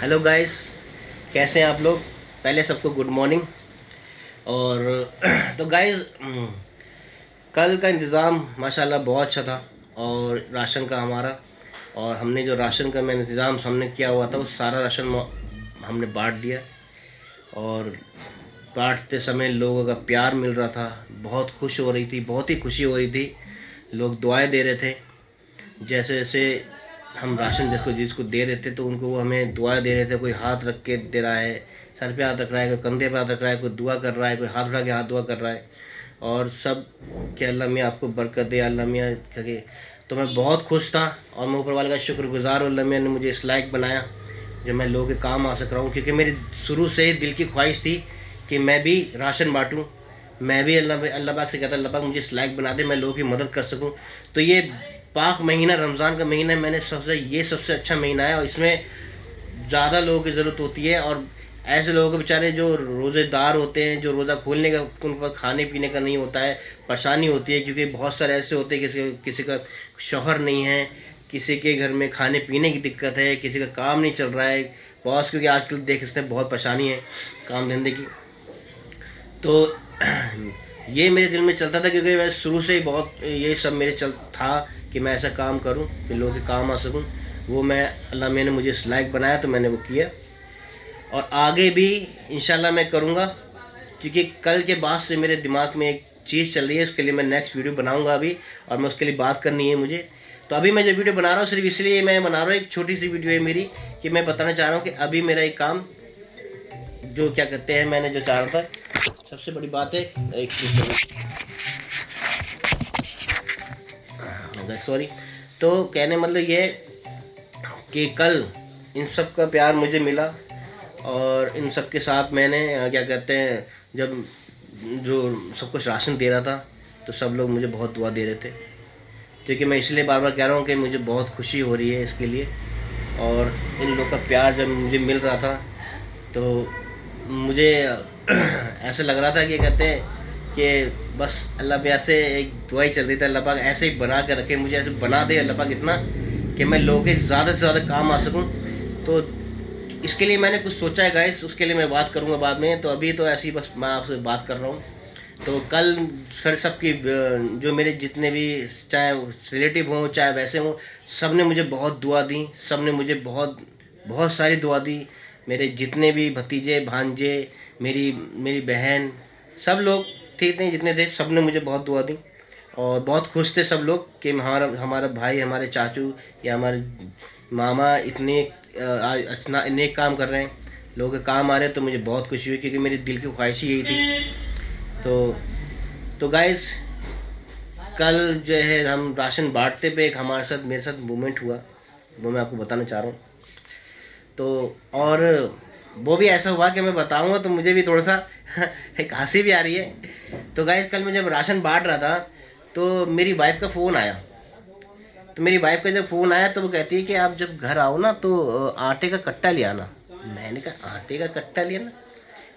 Hello guys, कैसे हैं आप लोग। पहले सबको गुड मॉर्निंग। और तो गाइस, कल का इंतज़ाम माशाल्लाह बहुत अच्छा था। और राशन का हमारा, और हमने जो राशन का मैं इंतज़ाम हमने किया हुआ था वो सारा राशन हमने बांट दिया। और बांटते समय लोगों का प्यार मिल रहा था, बहुत खुश हो रही थी, बहुत ही खुशी हो रही थी। लोग दुआएं दे रहे थे। जैसे जैसे हम राशन जिसको जिसको दे रहे थे तो उनको वो हमें दुआएं दे रहे थे। कोई हाथ रख के दे रहा है, सर पे हाथ रख रहा है, कोई कंधे पे हाथ रख रहा है, कोई दुआ कर रहा है, कोई हाथ उठा के हाथ दुआ कर रहा है। और सब कि अल्लाह मियाँ आपको बरकत दे, अल्लाह मियाँ करके। तो मैं बहुत खुश था और मैं ऊपर वाले का शुक्रगुजार हूँ। अल्लाह मियाँ ने मुझे इस लायक बनाया जो मैं लोगों के काम आ सक रहा हूँ, क्योंकि मेरी शुरू से ही दिल की ख्वाहिश थी कि मैं भी राशन बांटूँ। मैं भी अल्लाह पाक से कहता, अल्लाह पाक मुझे इस लायक बना दे, मैं लोगों की मदद कर सकूँ। तो ये पाक महीना, रमज़ान का महीना, मैंने सबसे अच्छा महीना है। और इसमें ज़्यादा लोगों की ज़रूरत होती है। और ऐसे लोगों के बेचारे जो रोज़ेदार होते हैं, जो रोज़ा खोलने का उनके पास खाने पीने का नहीं होता है, परेशानी होती है। क्योंकि बहुत सारे ऐसे होते हैं किसी का शौहर नहीं है, किसी के घर में खाने पीने की दिक्कत है, किसी का काम नहीं चल रहा है बॉस, क्योंकि आजकल देख सकते हैं बहुत परेशानी है काम धंधे की। तो ये मेरे दिल में चलता था, क्योंकि मैं शुरू से ही बहुत ये सब मेरे चल था कि मैं ऐसा काम करूं कि लोगों के काम आ सकूं। वो मैं अल्लाह मैंने मुझे इस लायक बनाया तो मैंने वो किया। और आगे भी इंशाल्लाह मैं करूंगा, क्योंकि कल के बाद से मेरे दिमाग में एक चीज़ चल रही है। उसके लिए मैं नेक्स्ट वीडियो बनाऊंगा अभी, और मैं उसके लिए बात करनी है मुझे। तो अभी मैं जो वीडियो बना रहा हूँ सिर्फ इसलिए मैं बना रहा हूँ, एक छोटी सी वीडियो है मेरी, कि मैं बताना चाह रहा हूँ कि अभी मेरा एक काम जो क्या कहते हैं, मैंने जो चाह रहा था, सबसे बड़ी बात है, एक सॉरी। तो कहने मतलब ये कि कल इन सब का प्यार मुझे मिला। और इन सब के साथ मैंने क्या कहते हैं, जब जो सब कुछ राशन दे रहा था तो सब लोग मुझे बहुत दुआ दे रहे थे। क्योंकि मैं इसलिए बार बार कह रहा हूँ कि मुझे बहुत खुशी हो रही है इसके लिए। और इन लोग का प्यार जब मुझे मिल रहा था तो मुझे ऐसे लग रहा था कि कहते हैं कि बस अल्लाह पे ऐसे एक दुआ ही चल रही थी, अल्लाह पाक ऐसे ही बना के रखे, मुझे ऐसे बना दे अल्लाह पाक इतना कि मैं लोगों के ज़्यादा से ज़्यादा काम आ सकूं। तो इसके लिए मैंने कुछ सोचा है गाइस, उसके लिए मैं बात करूंगा बाद में। तो अभी तो ऐसे ही बस मैं आपसे बात कर रहा हूँ। तो कल फिर सबकी जो मेरे जितने भी, चाहे रिलेटिव हों चाहे वैसे हों, सब ने मुझे बहुत दुआ दी। सब ने मुझे बहुत बहुत सारी दुआ दी। मेरे जितने भी भतीजे भांजे, मेरी मेरी बहन, सब लोग ठीक नहीं जितने थे, सब ने मुझे बहुत दुआ दी। और बहुत खुश थे सब लोग कि हमारा हमारा भाई, हमारे चाचू या हमारे मामा इतने आज इतना नेक काम कर रहे हैं, लोगों के काम आ रहे हैं। तो मुझे बहुत खुशी हुई, क्योंकि मेरी दिल की ख्वाहिश ही यही थी। तो गाइस, कल जो है हम राशन बांटते पे एक हमारे साथ मेरे साथ मूवमेंट हुआ, वो मैं आपको बताना चाह रहा हूँ। तो और वो भी ऐसा हुआ कि मैं बताऊंगा तो मुझे भी थोड़ा सा एक हंसी भी आ रही है। तो गाइस, कल मैं जब राशन बांट रहा था तो मेरी वाइफ का फ़ोन आया। तो मेरी वाइफ का जब फ़ोन आया तो वो कहती है कि आप जब घर आओ ना तो आटे का कट्टा ले आना। मैंने कहा आटे का कट्टा ले आना?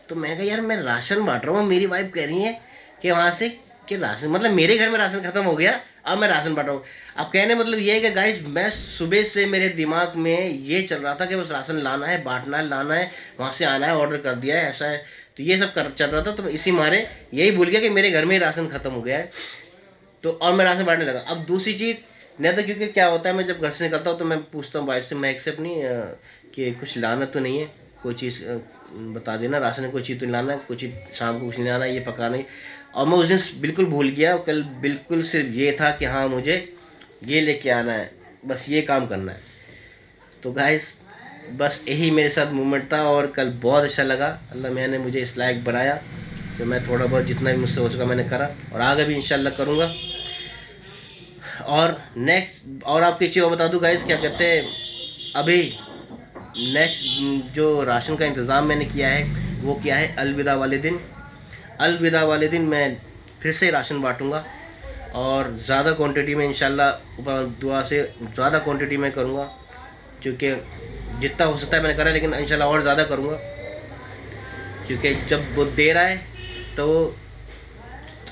तो मैंने कहा यार मैं राशन बांट रहा हूँ, मेरी वाइफ कह रही है कि वहाँ से कि राशन, मतलब मेरे घर में राशन खत्म हो गया, अब मैं राशन बांट रहा हूँ। अब कहने मतलब ये है कि गाइस, मैं सुबह से मेरे दिमाग में ये चल रहा था कि बस राशन लाना है, बांटना है, लाना है, वहाँ से आना है, ऑर्डर कर दिया है, ऐसा है। तो ये सब चल रहा था। तो मैं इसी मारे यही भूल गया कि मेरे घर में ही राशन खत्म हो गया है। तो और मैं राशन बांटने लगा। अब दूसरी चीज़, नहीं तो क्योंकि क्या होता है, मैं जब घर से निकलता हूँ तो मैं पूछता हूँ वाइफ से, मैं एक्सेप्ट नहीं कि कुछ लाना तो नहीं है, कोई चीज़ बता देना, राशन में कोई चीज़ तो नहीं लाना, कुछ शाम को कुछ नहीं लाना, ये पकाना ही। और मैं उस दिन बिल्कुल भूल गया। कल बिल्कुल सिर्फ ये था कि हाँ मुझे ये लेके आना है, बस ये काम करना है। तो गाइस, बस यही मेरे साथ मूवमेंट था। और कल बहुत अच्छा लगा, अल्लाह मियाँ ने मुझे इस लायक बनाया तो मैं थोड़ा बहुत जितना भी मुझसे हो सका मैंने करा, और आगे भी इंशाल्लाह करूँगा। और नेक्स्ट, और आपको एक चीज़ और बता दूँ गाइस, क्या कहते हैं, अभी नेक्स्ट जो राशन का इंतज़ाम मैंने किया है वो किया है अलविदा वाले दिन। अलविदा वाले दिन मैं फिर से राशन बांटूंगा, और ज़्यादा क्वांटिटी में इंशाल्लाह ऊपर दुआ से ज़्यादा क्वांटिटी में करूँगा। क्योंकि जितना हो सकता है मैंने करा, लेकिन इंशाल्लाह और ज़्यादा करूँगा। क्योंकि जब वो दे रहा है तो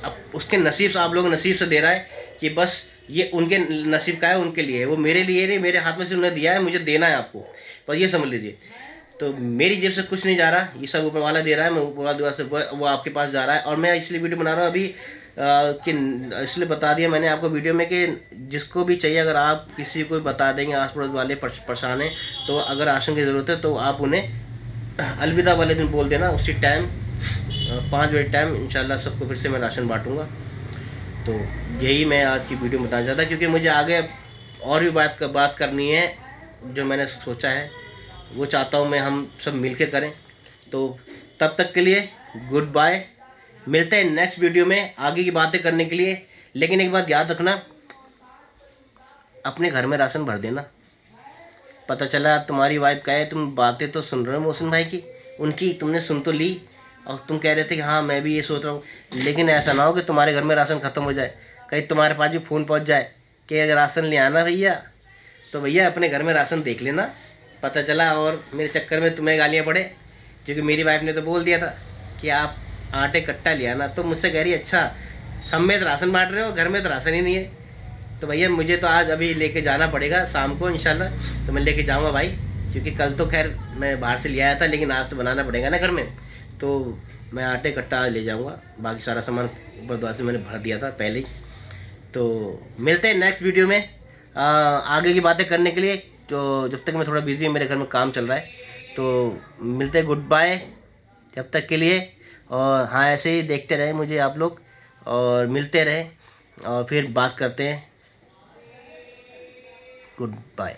अब उसके नसीब से, आप लोग नसीब से दे रहा है कि बस ये उनके नसीब का है, उनके लिए है, वो मेरे लिए नहीं, मेरे हाथ में से उन्होंने दिया है, मुझे देना है आपको, बस ये समझ लीजिए। तो मेरी जेब से कुछ नहीं जा रहा, ये सब ऊपर वाला दे रहा है, मैं ऊपर वाला दुआ से वो आपके पास जा रहा है। और मैं इसलिए वीडियो बना रहा हूँ अभी कि इसलिए बता दिया मैंने आपको वीडियो में कि जिसको भी चाहिए, अगर आप किसी को बता देंगे आस पड़ोस वाले परेशान हैं, तो अगर राशन की ज़रूरत है तो आप उन्हें अलविदा वाले दिन बोल देना, उसी टाइम 5 बजे टाइम इंशाल्लाह सबको फिर से मैं राशन बांटूँगा। तो यही मैं आज की वीडियो में बताना चाहता, क्योंकि मुझे आगे और भी बात करनी है, जो मैंने सोचा है वो चाहता हूँ मैं हम सब मिल के करें। तो तब तक के लिए गुड बाय, मिलते हैं नेक्स्ट वीडियो में आगे की बातें करने के लिए। लेकिन एक बात याद रखना, अपने घर में राशन भर देना। पता चला तुम्हारी वाइफ कहे तुम बातें तो सुन रहे हो मोहसिन भाई की, उनकी तुमने सुन तो ली और तुम कह रहे थे कि हाँ मैं भी ये सोच रहा हूँ, लेकिन ऐसा ना हो कि तुम्हारे घर में राशन ख़त्म हो जाए, कहीं तुम्हारे पास भी फ़ोन पहुँच जाए कि अगर राशन ले आना भैया, तो भैया अपने घर में राशन देख लेना। पता चला और मेरे चक्कर में तुम्हें गालियाँ पड़े, क्योंकि मेरी वाइफ ने तो बोल दिया था कि आप आटे कट्टा ले आना, तो मुझसे कह रही अच्छा सब में तो राशन बांट रहे हो, घर में तो राशन ही नहीं है। तो भैया मुझे तो आज अभी लेके जाना पड़ेगा शाम को इंशाल्लाह, तो मैं लेके जाऊंगा भाई, क्योंकि कल तो खैर मैं बाहर से ले आया था, लेकिन आज तो बनाना पड़ेगा ना घर में, तो मैं आटे कट्टा ले जाऊंगा। बाकी सारा सामान ऊपर द्वार से मैंने भर दिया था पहले ही। तो मिलते हैं नेक्स्ट वीडियो में आगे की बातें करने के लिए। तो जब तक मैं थोड़ा बिजी हूँ, मेरे घर में काम चल रहा है, तो मिलते हैं, गुड बाय जब तक के लिए। और हाँ ऐसे ही देखते रहें मुझे आप लोग, और मिलते रहें और फिर बात करते हैं। Good bye.